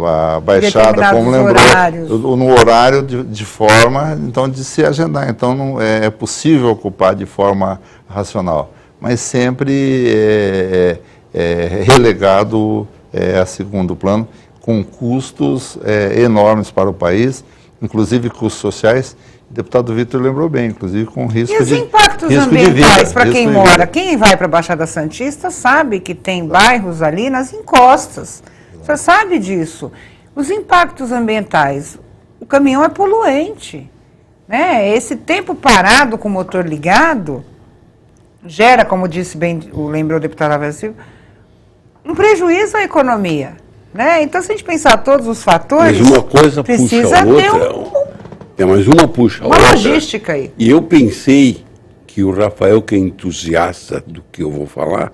a Baixada, como lembrou, no horário de forma então, de se agendar. Então, não é possível ocupar de forma racional, mas sempre relegado a segundo plano, com custos enormes para o país, inclusive custos sociais. O deputado Vitor lembrou bem, inclusive com risco de... E os impactos ambientais para quem mora? Quem vai para a Baixada Santista sabe que tem bairros ali nas encostas. Você sabe disso. Os impactos ambientais, o caminhão é poluente, né? Esse tempo parado com o motor ligado gera, como disse bem, lembrou o deputado Rafael Silva, um prejuízo à economia, né? Então, se a gente pensar todos os fatores, mas uma coisa precisa puxa a outra. Mais uma puxa a outra. Uma logística aí. E eu pensei que o Rafael, que é entusiasta do que eu vou falar,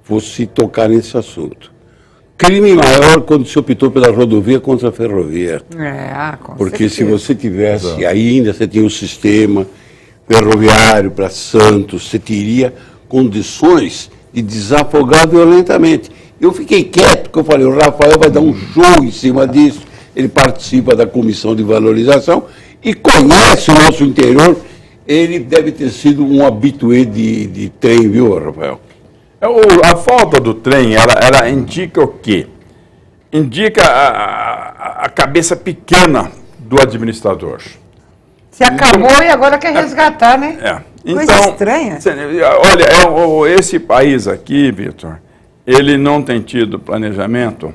fosse tocar nesse assunto. Crime maior quando se optou pela rodovia contra a ferrovia. Porque se você tivesse ainda, você tinha um sistema ferroviário para Santos, você teria condições de desafogar violentamente. Eu fiquei quieto, porque eu falei, o Rafael vai dar um show em cima disso. Ele participa da comissão de valorização e conhece o nosso interior. Ele deve ter sido um habitué de trem, viu, Rafael? A falta do trem, ela indica o quê? Indica a cabeça pequena do administrador. Se acabou e agora quer resgatar, né? Então, coisa estranha. Olha, esse país aqui, Vitor, ele não tem tido planejamento.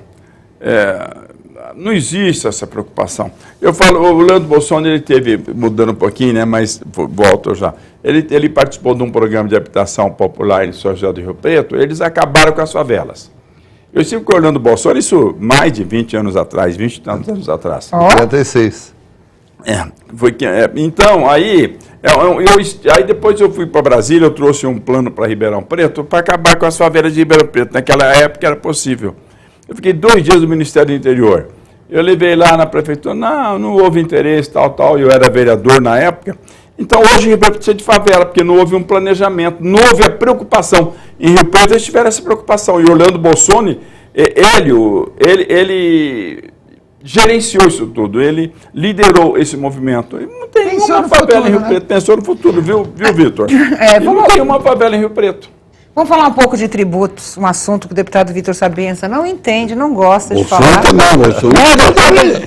Não existe essa preocupação. Eu falo, o Leandro Bolsonaro, ele teve, mudando um pouquinho, né, mas volto já, ele participou de um programa de habitação popular em São José do Rio Preto, eles acabaram com as favelas. Eu estive com o Leandro Bolsonaro, isso mais de 20 anos atrás, 20 e tantos anos atrás. 46. Então, aí depois eu fui para Brasília, eu trouxe um plano para Ribeirão Preto, para acabar com as favelas de Ribeirão Preto. Naquela época era possível. Eu fiquei 2 dias no Ministério do Interior. Eu levei lá na prefeitura, não houve interesse, tal, eu era vereador na época. Então, hoje, Ribeirão Preto precisa de favela, porque não houve um planejamento, não houve a preocupação. Em Rio Preto, eles tiveram essa preocupação. E o Orlando Bolsoni, ele gerenciou isso tudo, ele liderou esse movimento. Ele não tem nenhuma favela em Rio Preto, pensou no futuro, viu, Vitor? Não tem uma favela em Rio Preto. Vamos falar um pouco de tributos, um assunto que o deputado Vitor Sabença não entende, não gosta de falar.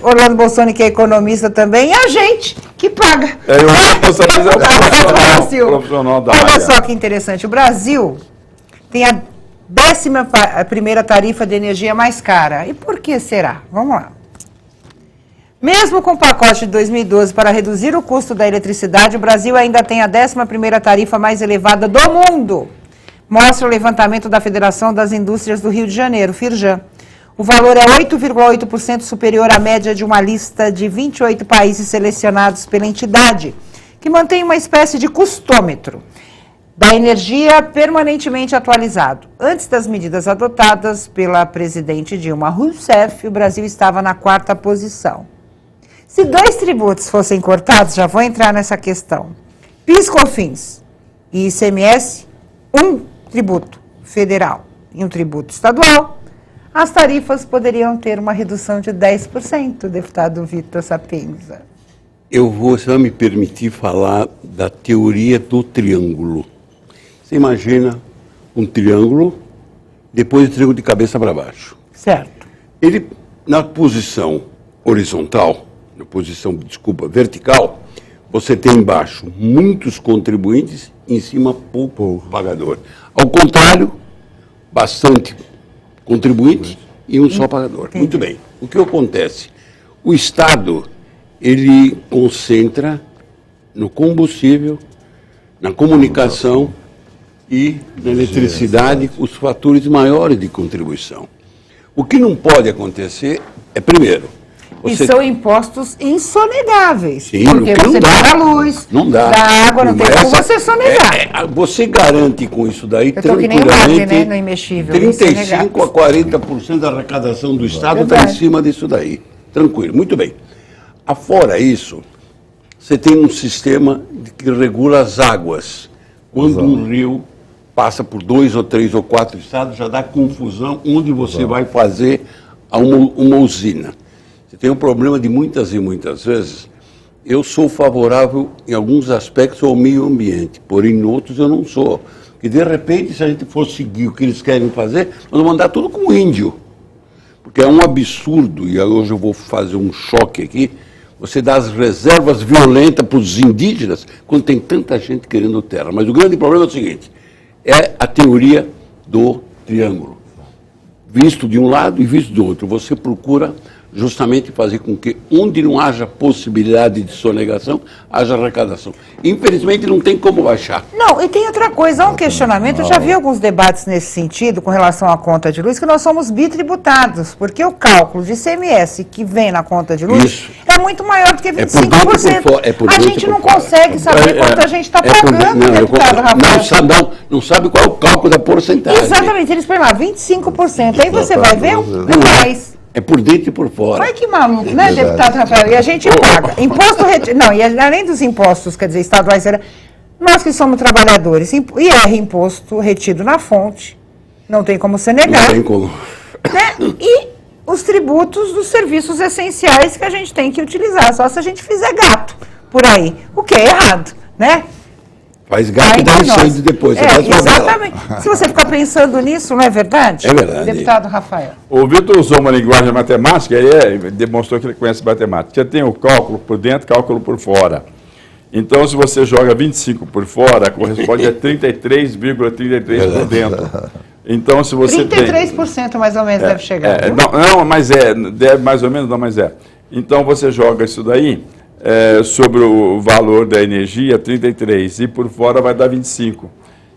Orlando Bolsoni, que é economista também, e a gente que paga. Olha só que interessante, o Brasil tem a 11ª tarifa de energia mais cara. E por que será? Vamos lá. Mesmo com o pacote de 2012 para reduzir o custo da eletricidade, o Brasil ainda tem a 11ª tarifa mais elevada do mundo. Mostra o levantamento da Federação das Indústrias do Rio de Janeiro, Firjan. O valor é 8,8% superior à média de uma lista de 28 países selecionados pela entidade, que mantém uma espécie de custômetro da energia permanentemente atualizado. Antes das medidas adotadas pela presidente Dilma Rousseff, o Brasil estava na 4ª posição. Se 2 tributos fossem cortados, já vou entrar nessa questão, PIS/COFINS e ICMS, um tributo federal e um tributo estadual, as tarifas poderiam ter uma redução de 10%, deputado Vitor Sabença. Você vai me permitir falar da teoria do triângulo. Você imagina um triângulo, depois o triângulo de cabeça para baixo. Certo. Ele, na posição horizontal, vertical, você tem embaixo muitos contribuintes, em cima pouco pagador. Ao contrário, bastante contribuinte e um só pagador. Entendi. Muito bem. O que acontece? O Estado, ele concentra no combustível, na comunicação e na eletricidade os fatores maiores de contribuição. O que não pode acontecer é, primeiro, E são impostos insonegáveis. Sim, porque você paga a luz, da água, não tem como você sonegar. Você garante com isso daí, eu tô tranquilamente, que nem no imexível, 35% a 40% da arrecadação do Estado está em cima disso daí. Tranquilo, muito bem. Afora isso, você tem um sistema que regula as águas. Quando um rio passa por 2 ou 3 ou 4 estados, já dá confusão onde você vai fazer uma usina. Você tem um problema de muitas e muitas vezes. Eu sou favorável em alguns aspectos ao meio ambiente, porém em outros eu não sou. Porque de repente, se a gente for seguir o que eles querem fazer, nós vamos andar tudo com o índio. Porque é um absurdo, e hoje eu vou fazer um choque aqui, você dá as reservas violentas para os indígenas quando tem tanta gente querendo terra. Mas o grande problema é o seguinte, é a teoria do triângulo. Visto de um lado e visto do outro. Você procura justamente fazer com que onde não haja possibilidade de sonegação, haja arrecadação. Infelizmente não tem como baixar. Não, e tem outra coisa, há um questionamento, eu já vi alguns debates nesse sentido com relação à conta de luz, que nós somos bitributados, porque o cálculo de ICMS que vem na conta de luz é muito maior do que 25%. A gente não consegue saber quanto a gente está pagando, deputado Rafael. Não sabe qual é o cálculo da porcentagem. Exatamente, eles põem lá 25%, aí você vai ver mais. É por dentro e por fora. Olha que maluco, né, deputado Rafael? E a gente paga. Imposto retido. Não, e além dos impostos, quer dizer, estaduais, nós que somos trabalhadores, IR, imposto retido na fonte, não tem como você negar. Não tem como. Né? E os tributos dos serviços essenciais que a gente tem que utilizar, só se a gente fizer gato por aí, o que é errado, né? Faz gato e dá incêndio depois. Exatamente. Se você ficar pensando nisso, não é verdade? É verdade. Deputado Rafael. O Vitor usou uma linguagem matemática e demonstrou que ele conhece matemática. Você tem o cálculo por dentro, cálculo por fora. Então, se você joga 25 por fora, corresponde a 33,33 por dentro. Então, se você 33% mais ou menos deve chegar. Não, mas deve mais ou menos, não, mas é. Então, você joga isso daí. Sobre o valor da energia, 33, e por fora vai dar 25,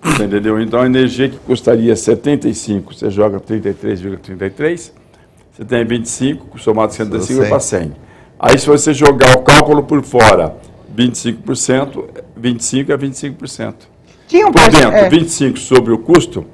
entendeu? Então, a energia que custaria 75, você joga 33,33, você tem 25, somado 75 vai para 100. Aí, se você jogar o cálculo por fora, 25%, 25 é 25%. Por dentro, 25 sobre o custo,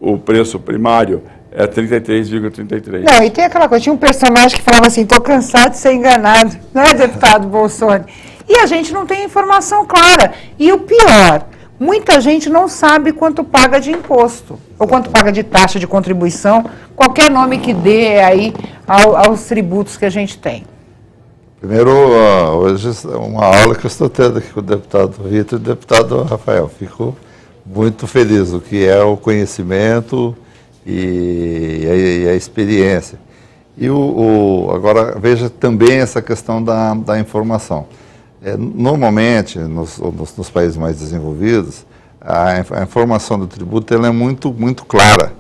o preço primário, é 33,33. Não, e tem aquela coisa, tinha um personagem que falava assim, estou cansado de ser enganado, não é, deputado Bolsonaro? E a gente não tem informação clara. E o pior, muita gente não sabe quanto paga de imposto, ou quanto paga de taxa de contribuição, qualquer nome que dê aí aos tributos que a gente tem. Primeiro, hoje é uma aula que eu estou tendo aqui com o deputado Vitor e o deputado Rafael. Fico muito feliz, o que é o conhecimento e a experiência. E agora, veja também essa questão da informação. Normalmente, nos países mais desenvolvidos, a informação do tributo ela é muito, muito clara.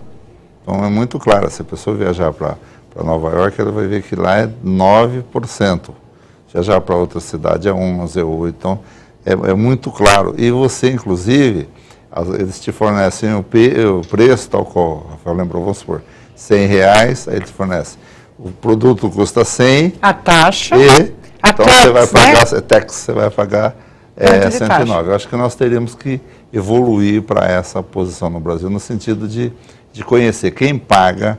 Então, é muito clara. Se a pessoa viajar para Nova York, ela vai ver que lá é 9%. Viajar para outra cidade é 11%, é 8%. Então, é muito claro. E você, inclusive, eles te fornecem o preço, tal qual o Rafael lembrou, vamos supor, R$100, aí eles fornecem. O produto custa 100. A taxa. Então você vai pagar, tax, você vai pagar 109. Eu acho que nós teríamos que evoluir para essa posição no Brasil, no sentido de conhecer quem paga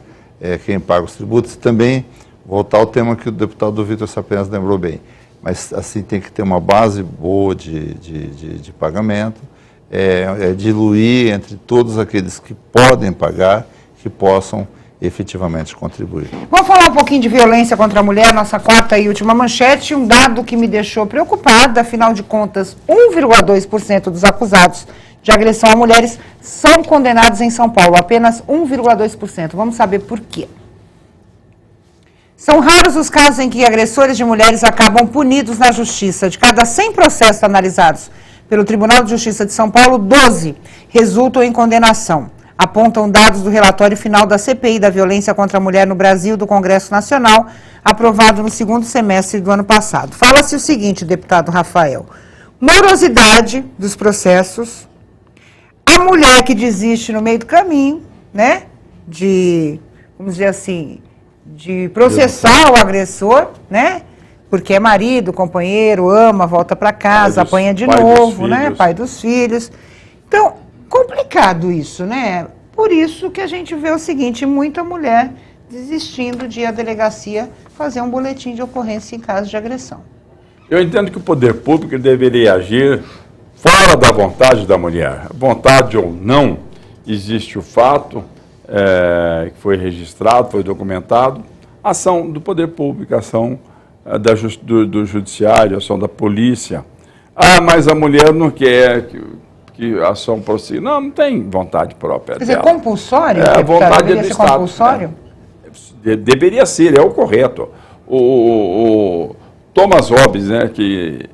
os tributos, e também voltar ao tema que o deputado Vitor Sapiens lembrou bem. Mas assim tem que ter uma base boa de pagamento, diluir entre todos aqueles que podem pagar, que possam efetivamente contribuir. Vamos falar um pouquinho de violência contra a mulher, nossa quarta e última manchete, um dado que me deixou preocupada, afinal de contas, 1,2% dos acusados de agressão a mulheres são condenados em São Paulo, apenas 1,2%. Vamos saber por quê. São raros os casos em que agressores de mulheres acabam punidos na justiça. De cada 100 processos analisados pelo Tribunal de Justiça de São Paulo, 12 resultam em condenação. Apontam dados do relatório final da CPI da violência contra a mulher no Brasil do Congresso Nacional, aprovado no segundo semestre do ano passado. Fala-se o seguinte, deputado Rafael: morosidade dos processos, a mulher que desiste no meio do caminho, né, vamos dizer assim, de processar o agressor, né, porque é marido, companheiro, ama, volta para casa, apanha de novo, né, pai dos filhos. Então, complicado isso, né? Por isso que a gente vê o seguinte, muita mulher desistindo de ir à delegacia fazer um boletim de ocorrência em caso de agressão. Eu entendo que o poder público deveria agir fora da vontade da mulher. Vontade ou não, existe o fato que foi registrado, foi documentado. ação do poder público, ação do judiciário, ação da polícia. Ah, mas a mulher não quer que a ação prossiga. Não, não tem vontade própria Quer dizer, dela. compulsório? É a vontade do Deveria ser Estado. compulsório? Deveria ser, é o correto. O Thomas Hobbes, né, que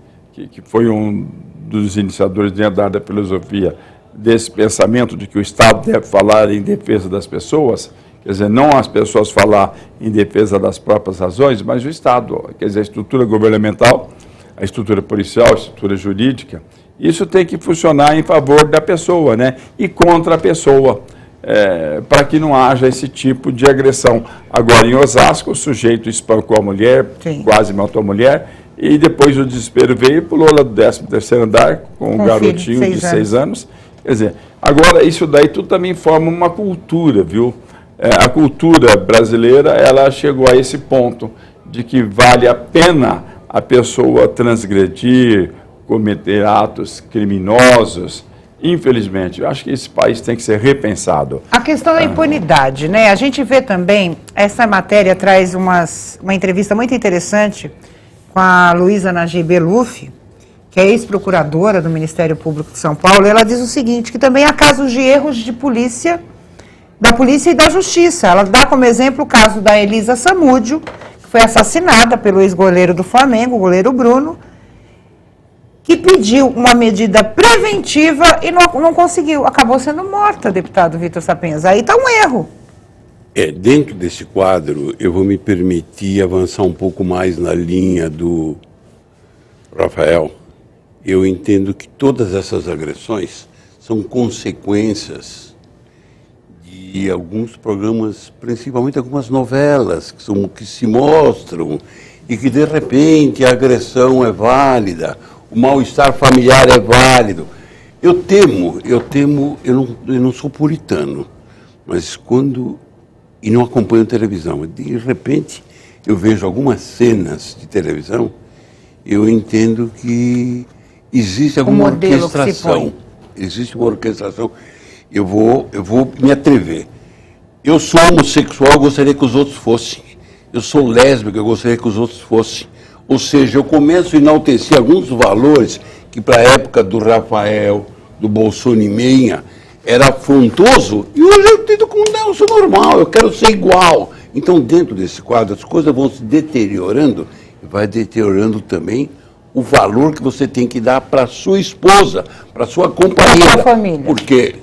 foi um dos iniciadores dentro da filosofia desse pensamento de que o Estado deve falar em defesa das pessoas, quer dizer, não as pessoas falar em defesa das próprias razões, mas o Estado, quer dizer, a estrutura governamental, a estrutura policial, a estrutura jurídica, isso tem que funcionar em favor da pessoa, né, e contra a pessoa, para que não haja esse tipo de agressão. Agora, em Osasco, o sujeito espancou a mulher, Sim. quase matou a mulher, e depois o desespero veio e pulou lá do 13º andar com um garotinho de 6 anos. Quer dizer, agora isso daí tudo também forma uma cultura, viu? A cultura brasileira, ela chegou a esse ponto de que vale a pena a pessoa transgredir, cometer atos criminosos. Infelizmente, eu acho que esse país tem que ser repensado. A questão da impunidade, né? A gente vê também, essa matéria traz uma entrevista muito interessante com a Luísa Nagib Beluf, que é ex-procuradora do Ministério Público de São Paulo. Ela diz o seguinte, que também há casos de erros de polícia, da polícia e da justiça. Ela dá como exemplo o caso da Elisa Samúdio, que foi assassinada pelo ex-goleiro do Flamengo, o goleiro Bruno, que pediu uma medida preventiva e não conseguiu. Acabou sendo morta, deputado Vitor Sapenza. Aí está um erro. Dentro desse quadro, eu vou me permitir avançar um pouco mais na linha do Rafael. Eu entendo que todas essas agressões são consequências de alguns programas, principalmente algumas novelas, que se mostram e que, de repente, a agressão é válida, o mal-estar familiar é válido. Eu não sou puritano, mas quando... e não acompanho televisão. De repente, eu vejo algumas cenas de televisão, eu entendo que existe alguma orquestração. Existe uma orquestração. Eu vou me atrever. Eu sou homossexual, eu gostaria que os outros fossem. Eu sou lésbica, eu gostaria que os outros fossem. Ou seja, eu começo a enaltecer alguns valores que para a época do Rafael, do Bolsonaro, era afrontoso, e hoje eu tento como não, eu sou normal, eu quero ser igual. Então, dentro desse quadro, as coisas vão se deteriorando, e vai deteriorando também o valor que você tem que dar para sua esposa, para sua companheira. Para a família. Porque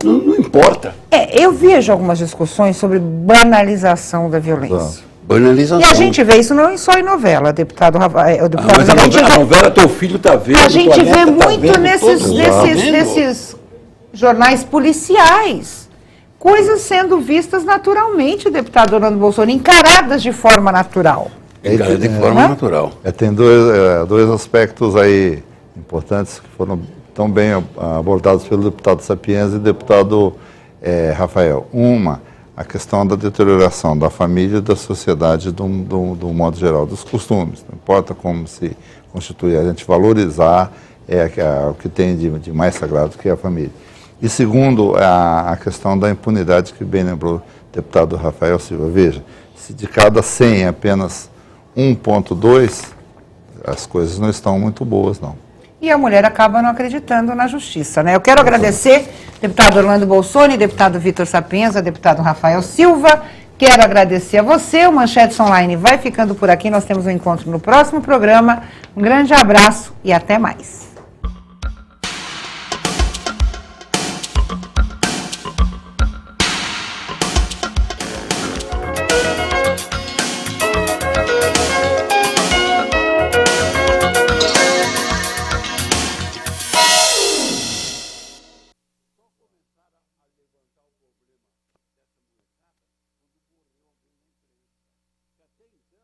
não importa. Eu vejo algumas discussões sobre banalização da violência. Banalização. E a gente vê isso não só em novela, deputado Rafael. Mas a novela teu filho está vendo. A gente vê tá muito nesses jornais policiais, coisas sendo vistas naturalmente, deputado Orlando Bolsonaro, encaradas de forma natural. Encarada de forma natural. Tem dois aspectos aí importantes que foram tão bem abordados pelo deputado Sapienza e deputado Rafael. Uma, a questão da deterioração da família e da sociedade do modo geral, dos costumes. Não importa como se constitui, a gente valorizar o que tem de mais sagrado, que é a família. E segundo, a questão da impunidade, que bem lembrou o deputado Rafael Silva. Veja, se de cada 100 apenas 1,2, as coisas não estão muito boas, não. E a mulher acaba não acreditando na justiça, né? Eu quero agradecer, deputado Orlando Bolsonaro, deputado Vitor Sapienza, deputado Rafael Silva. Quero agradecer a você. O Manchetes Online vai ficando por aqui. Nós temos um encontro no próximo programa. Um grande abraço e até mais. Há 10 anos